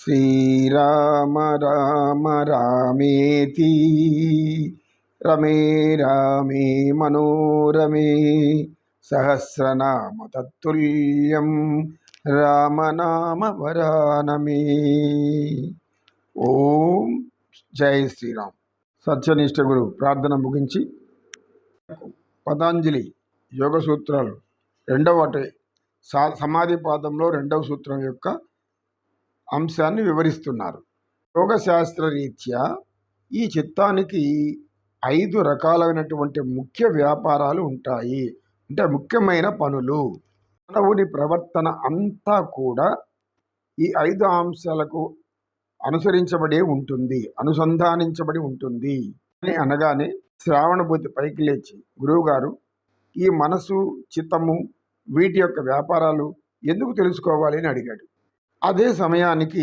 శ్రీరామ రామ రామేతి రమే రామే మనోరమే సహస్రనామ తత్తుల్యం రామనామ వరానమే. ఓం జై శ్రీరామ్. సత్యనిష్ట గురు ప్రార్థన ముగించి పతాంజలి యోగ సూత్రాలు సమాధి పాదంలో రెండవ సూత్రం యొక్క అంశాన్ని వివరిస్తున్నారు. యోగశాస్త్ర రీత్యా ఈ చిత్తానికి 5 రకాలైనటువంటి ముఖ్య వ్యాపారాలు ఉంటాయి. అంటే ముఖ్యమైన పనులు. మానవుని ప్రవర్తన అంతా కూడా ఈ 5 అంశాలకు అనుసంధానించబడి ఉంటుంది అని అనగానే శ్రావణభూతి పైకి లేచి గురువుగారు, ఈ మనసు, చిత్తము, వీటి యొక్క వ్యాపారాలు ఎందుకు తెలుసుకోవాలి అని అడిగాడు. అదే సమయానికి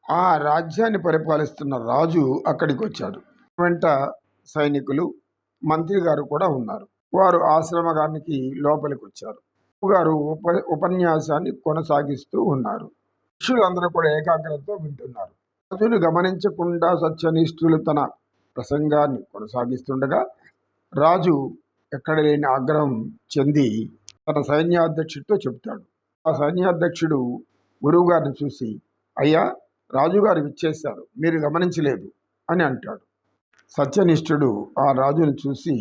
ఆ రాజ్యాన్ని పరిపాలిస్తున్న రాజు అక్కడికి వచ్చాడు. వెంట సైనికులు, మంత్రి గారు కూడా ఉన్నారు. వారు ఆశ్రమగానికి లోపలికి వచ్చారు. గారు ఉపన్యాసాన్ని కొనసాగిస్తూ ఉన్నారు. శిష్యులందరూ కూడా ఏకాగ్రతతో వింటున్నారు. రాజును గమనించకుండా సత్యనిష్ఠులు తన ప్రసంగాన్ని కొనసాగిస్తుండగా రాజు ఎక్కడ లేని ఆగ్రహం చెంది తన సైన్యాధ్యక్షుడితో చెప్తాడు. ఆ సైన్యాధ్యక్షుడు గురువుగారిని చూసి, అయ్యా, రాజుగారు విచ్చేశారు, మీరు గమనించలేదు అని అంటాడు. సత్యనిష్ఠుడు ఆ రాజును చూసి,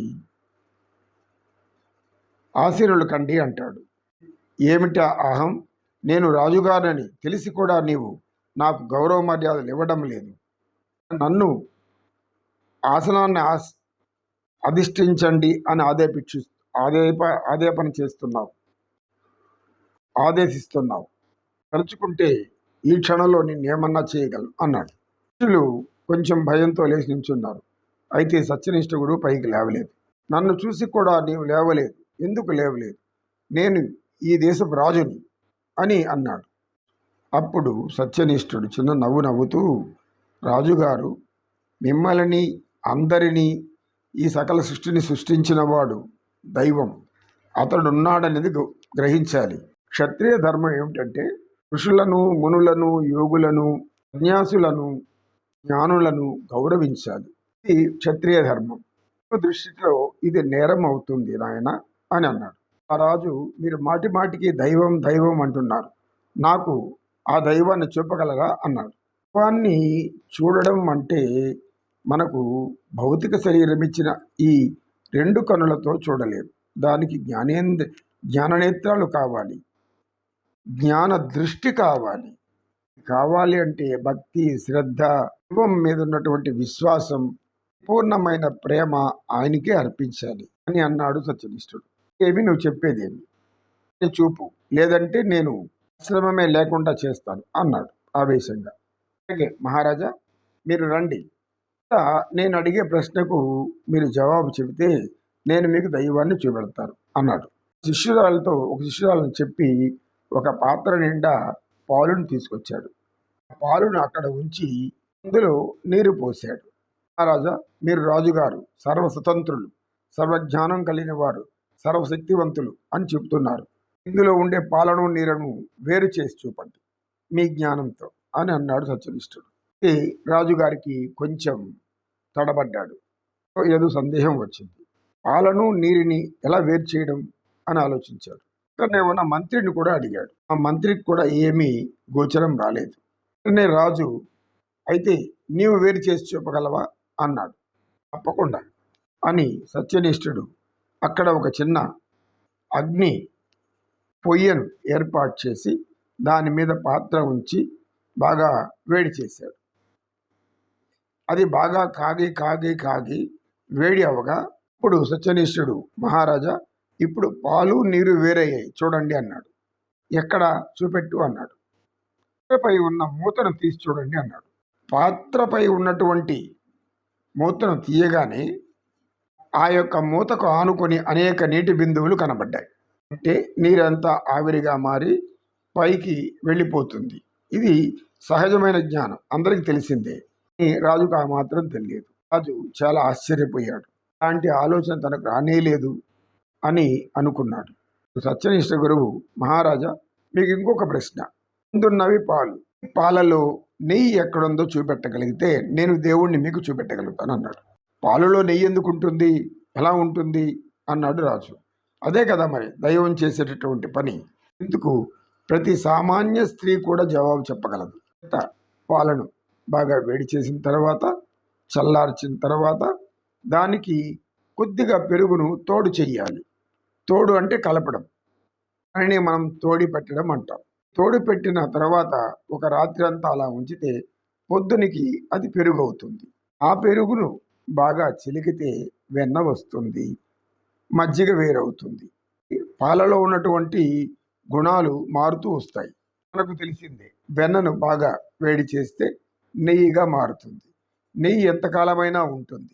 ఆశీర్వులు కండి అంటాడు. ఏమిటా అహం? నేను రాజుగారని తెలిసి కూడా నీవు నాకు గౌరవ మర్యాదలు ఇవ్వడం లేదు. నన్ను ఆసనాన్ని అధిష్ఠించండి అని ఆదేశిస్తున్నావు. తలుచుకుంటే ఈ క్షణంలో నిన్నేమన్నా చేయగలను అన్నాడు. శిష్యులు కొంచెం భయంతో లేచి నించున్నారు. అయితే సత్యనిష్ఠుడు పైకి లేవలేదు. నన్ను చూసి కూడా నీవు లేవలేదు, ఎందుకు లేవలేదు? నేను ఈ దేశపు రాజుని అని అన్నాడు. అప్పుడు సత్యనిష్ఠుడు చిన్న నవ్వు నవ్వుతూ, రాజుగారు, మిమ్మల్ని అందరినీ ఈ సకల సృష్టిని సృష్టించిన వాడు దైవం, అతడున్నాడనేది గ్రహించాలి. క్షత్రియ ధర్మం ఏమిటంటే ఋషులను, మునులను, యోగులను, సన్యాసులను, జ్ఞానులను గౌరవించాలి. ఇది క్షత్రియ ధర్మం. దృష్టిలో ఇది నేరం అవుతుంది నాయన అని అన్నాడు. ఆ రాజు, మీరు మాటి మాటికి దైవం దైవం అంటున్నారు, నాకు ఆ దైవాన్ని చూపగలరా అన్నాడు. దైవాన్ని చూడడం అంటే మనకు భౌతిక శరీరం ఇచ్చిన ఈ 2 కనులతో చూడలేము. దానికి జ్ఞాననేత్రాలు కావాలి, జ్ఞాన దృష్టి కావాలి. అంటే భక్తి, శ్రద్ధ, దైవం మీద ఉన్నటువంటి విశ్వాసం, పూర్ణమైన ప్రేమ ఆయనకే అర్పించాలి అని అన్నాడు సత్యనిష్ఠుడు. ఏమి నువ్వు చెప్పేదేమి? చూపు, లేదంటే నేను ఆశ్రమమే లేకుండా చేస్తాను అన్నాడు ఆవేశంగా. అలాగే మహారాజా, మీరు రండి, నేను అడిగే ప్రశ్నకు మీరు జవాబు చెబితే నేను మీకు దైవాన్ని చూపెడతాను అన్నాడు. ఒక శిష్యురాలను చెప్పి ఒక పాత్ర నిండా పాలును తీసుకొచ్చాడు. పాలును అక్కడ ఉంచి అందులో నీరు పోశాడు. మహారాజా, మీరు రాజుగారు, సర్వస్వతంత్రులు, సర్వజ్ఞానం కలిగిన వారు, సర్వశక్తివంతులు అని చెప్తున్నారు. ఇందులో ఉండే పాలను, నీరును వేరు చేసి చూపండి మీ జ్ఞానంతో అని అన్నాడు సత్యనిష్ఠుడు. రాజుగారికి కొంచెం తడబడ్డాడు. ఏదో సందేహం వచ్చింది. పాలను, నీరుని ఎలా వేరు చేయడం అని ఆలోచించాడు. అక్కడనే ఉన్న మంత్రిని కూడా అడిగాడు. ఆ మంత్రికి కూడా ఏమీ గోచరం రాలేదు. రాజు, అయితే నీవు వేరు చేసి చూపగలవా అన్నాడు. తప్పకుండా అని సత్యనిష్ఠుడు అక్కడ ఒక చిన్న అగ్ని పొయ్యను ఏర్పాటు చేసి దాని మీద పాత్ర ఉంచి బాగా వేడి చేశాడు. అది బాగా కాగి వేడి అవగా ఇప్పుడు సత్యనిష్ఠుడు, మహారాజా, ఇప్పుడు పాలు, నీరు వేరయ్యాయి చూడండి అన్నాడు. ఎక్కడ? చూపెట్టు అన్నాడు. పాత్రపై ఉన్న మూతను తీసి చూడండి అన్నాడు. పాత్రపై ఉన్నటువంటి మూతను తీయగానే ఆ యొక్క మూతకు ఆనుకొని అనేక నీటి బిందువులు కనబడ్డాయి. అంటే నీరంతా ఆవిరిగా మారి పైకి వెళ్ళిపోతుంది. ఇది సహజమైన జ్ఞానం, అందరికీ తెలిసిందే. రాజుకు ఆ మాత్రం తెలియదు. రాజు చాలా ఆశ్చర్యపోయాడు. అలాంటి ఆలోచన తనకు రానేలేదు అని అనుకున్నాడు. సత్యనిష్ఠ గురువు, మహారాజా, మీకు ఇంకొక ప్రశ్న. ముందున్నవి పాలు, పాలలో నెయ్యి ఎక్కడుందో చూపెట్టగలిగితే నేను దేవుణ్ణి మీకు చూపెట్టగలుగుతాను అన్నాడు. పాలలో నెయ్యి ఎందుకు ఉంటుంది, ఎలా ఉంటుంది అన్నాడు రాజు. అదే కదా మరి దైవం చేసేటటువంటి పని. ఎందుకు ప్రతి సామాన్య స్త్రీ కూడా జవాబు చెప్పగలదు. పాలను బాగా వేడి చేసిన తర్వాత, చల్లార్చిన తర్వాత దానికి కొద్దిగా పెరుగును తోడు చెయ్యాలి. తోడు అంటే కలపడం, అని మనం తోడి పెట్టడం అంటాం. తోడు పెట్టిన తర్వాత ఒక రాత్రి అంతా అలా ఉంచితే పొద్దునికి అది పెరుగు అవుతుంది. ఆ పెరుగును బాగా చిలికితే వెన్న వస్తుంది, మజ్జిగ వేరవుతుంది. పాలలో ఉన్నటువంటి గుణాలు మారుతూ వస్తాయి. మనకు తెలిసిందే, వెన్నను బాగా వేడి చేస్తే నెయ్యిగా మారుతుంది. నెయ్యి ఎంతకాలమైనా ఉంటుంది.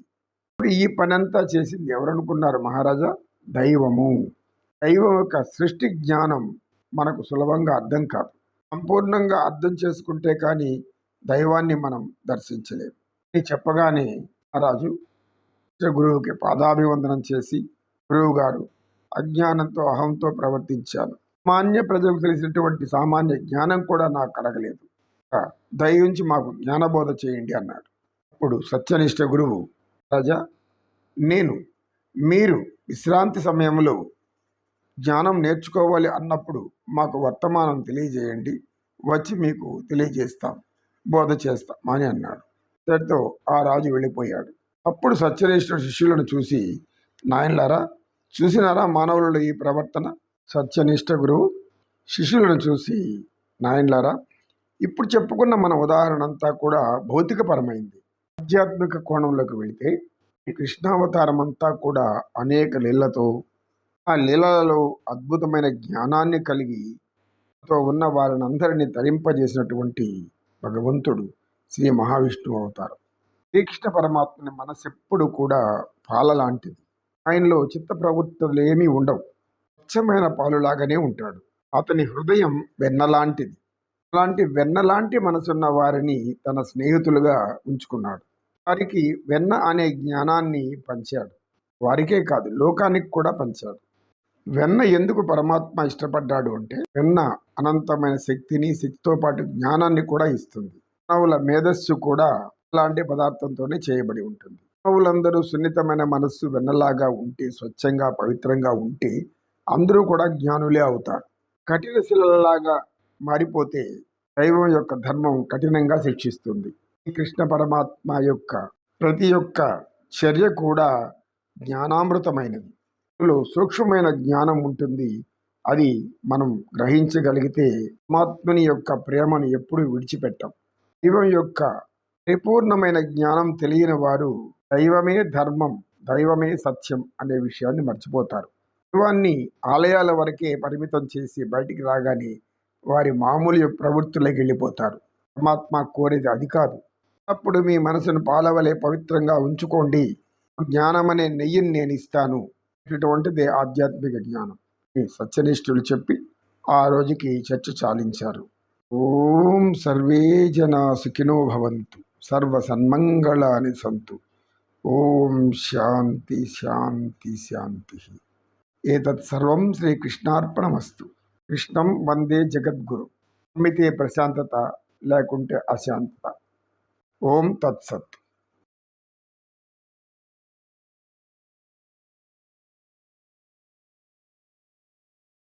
ఇప్పుడు ఈ పనంతా చేసింది ఎవరనుకున్నారు మహారాజా? దైవము. దైవం యొక్క సృష్టి జ్ఞానం మనకు సులభంగా అర్థం కాదు. సంపూర్ణంగా అర్థం చేసుకుంటే కానీ దైవాన్ని మనం దర్శించలేము. అని చెప్పగానే మహారాజు గురువుకి పాదాభివందనం చేసి, గురువు గారు అజ్ఞానంతో అహంతో ప్రవర్తించాను. సామాన్య ప్రజలకు తెలిసినటువంటి సామాన్య జ్ఞానం కూడా నాకు కలగలేదు. దయించి మాకు జ్ఞానబోధ చేయండి అన్నాడు. అప్పుడు సత్యనిష్ట గురువు, రాజా, మీరు విశ్రాంతి సమయంలో జ్ఞానం నేర్చుకోవాలి అన్నప్పుడు మాకు వర్తమానం తెలియజేయండి, వచ్చి మీకు తెలియజేస్తాం, బోధ చేస్తాం అని అన్నాడు. దాంతో ఆ రాజు వెళ్ళిపోయాడు. అప్పుడు సత్యనిష్ఠుడు శిష్యులను చూసి, నాయనలారా, చూసినారా మానవులలో ఈ ప్రవర్తన? సత్యనిష్ట గురువు శిష్యులను చూసి, నాయనలారా, ఇప్పుడు చెప్పుకున్న మన ఉదాహరణ అంతా కూడా భౌతికపరమైంది. ఆధ్యాత్మిక కోణంలోకి వెళితే ఈ కృష్ణావతారం అంతా కూడా అనేక లీలతో, ఆ లీలలలో అద్భుతమైన జ్ఞానాన్ని కలిగి ఉన్న వారిని అందరినీ ధరింపజేసినటువంటి భగవంతుడు శ్రీ మహావిష్ణువు అవతారం. శ్రీకృష్ణ పరమాత్మని మనసు ఎప్పుడు కూడా పాల లాంటిది. ఆయనలో చిత్త ప్రవృత్తులు ఏమీ ఉండవు. స్వచ్ఛమైన పాలులాగానే ఉంటాడు. అతని హృదయం వెన్నలాంటిది. అలాంటి వెన్నలాంటి మనసున్న వారిని తన స్నేహితులుగా ఉంచుకున్నాడు. వారికి వెన్న అనే జ్ఞానాన్ని పంచాడు. వారికే కాదు, లోకానికి కూడా పంచాడు. వెన్న ఎందుకు పరమాత్మ ఇష్టపడ్డాడు అంటే, వెన్న అనంతమైన శక్తితో పాటు జ్ఞానాన్ని కూడా ఇస్తుంది. మానవుల మేధస్సు కూడా అలాంటి పదార్థంతోనే చేయబడి ఉంటుంది. మానవులందరూ సున్నితమైన మనస్సు వెన్నలాగా ఉంటే, స్వచ్ఛంగా పవిత్రంగా ఉంటే అందరూ కూడా జ్ఞానులే అవుతారు. కఠిన శిలలాగా మారిపోతే దైవం యొక్క ధర్మం కఠినంగా శిక్షిస్తుంది. కృష్ణ పరమాత్మ యొక్క ప్రతి ఒక్క చర్య కూడా జ్ఞానామృతమైనది. సూక్ష్మమైన జ్ఞానం ఉంటుంది. అది మనం గ్రహించగలిగితే పరమాత్మని యొక్క ప్రేమను ఎప్పుడూ విడిచిపెట్టాం. దైవం యొక్క పరిపూర్ణమైన జ్ఞానం తెలియని వారు దైవమే ధర్మం, దైవమే సత్యం అనే విషయాన్ని మర్చిపోతారు. దైవాన్ని ఆలయాల వరకే పరిమితం చేసి బయటికి రాగానే వారి మామూలు ప్రవృత్తులకు వెళ్ళిపోతారు. పరమాత్మ కోరేది అది కాదు. అప్పుడు మీ మనసును పాలవలే పవిత్రంగా ఉంచుకోండి, జ్ఞానం అనే నెయ్యిని నేను ఇస్తాను. ఇటువంటిదే ఆధ్యాత్మిక జ్ఞానం. సత్యనిష్ఠులు చెప్పి ఆ రోజుకి చర్చ చాలించారు. ఓం సర్వే జనా సుఖినో భవంతు, సర్వ సన్మంగళాని సంతు. ఓం శాంతి శాంతి శాంతి. ఏతత్ సర్వం శ్రీకృష్ణార్పణమస్తు. కృష్ణం వందే జగద్గురు. నమ్మితే ప్రశాంతత, లేకుంటే అశాంతత. ఓం తత్సత్.